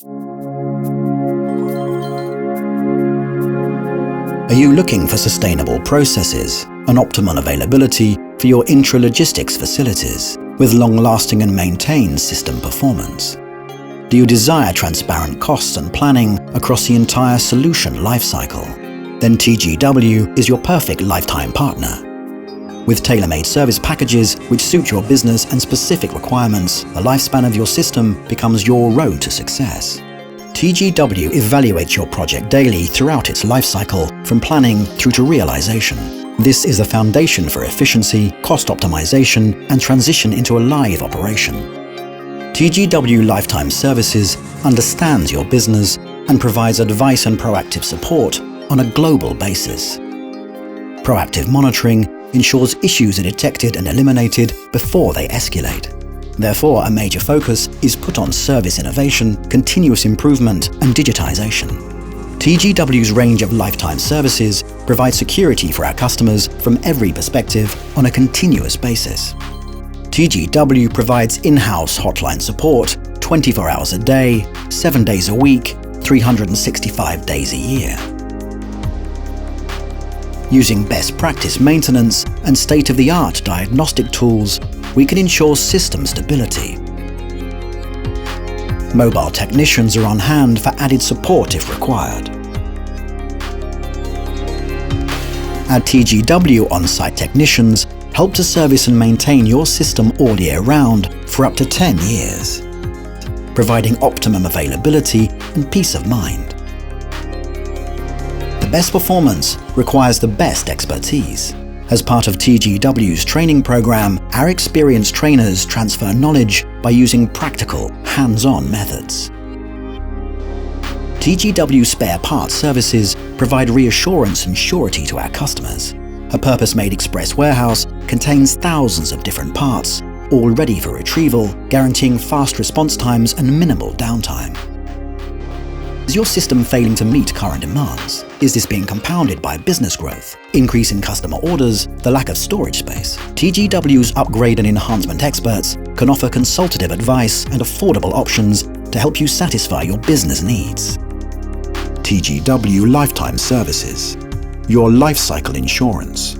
Are you looking for sustainable processes and optimal availability for your intralogistics facilities with long-lasting and maintained system performance? Do you desire transparent costs and planning across the entire solution lifecycle? Then TGW is your perfect lifetime partner. With tailor-made service packages which suit your business and specific requirements, the lifespan of your system becomes your road to success. TGW evaluates your project daily throughout its lifecycle, from planning through to realization. This is the foundation for efficiency, cost optimization, and transition into a live operation. TGW Lifetime Services understands your business and provides advice and proactive support on a global basis. Proactive monitoring ensures issues are detected and eliminated before they escalate. Therefore, a major focus is put on service innovation, continuous improvement, and digitization. TGW's range of lifetime services provide security for our customers from every perspective on a continuous basis. TGW provides in-house hotline support 24 hours a day, 7 days a week, 365 days a year. Using best practice maintenance and state-of-the-art diagnostic tools, we can ensure system stability. Mobile technicians are on hand for added support if required. Our TGW on-site technicians help to service and maintain your system all year round for up to 10 years, providing optimum availability and peace of mind. The best performance requires the best expertise. As part of TGW's training program, our experienced trainers transfer knowledge by using practical, hands-on methods. TGW spare parts services provide reassurance and surety to our customers. A purpose-made express warehouse contains thousands of different parts, all ready for retrieval, guaranteeing fast response times and minimal downtime. Is your system failing to meet current demands? Is this being compounded by business growth, increase in customer orders, the lack of storage space? TGW's upgrade and enhancement experts can offer consultative advice and affordable options to help you satisfy your business needs. TGW Lifetime Services, your lifecycle insurance.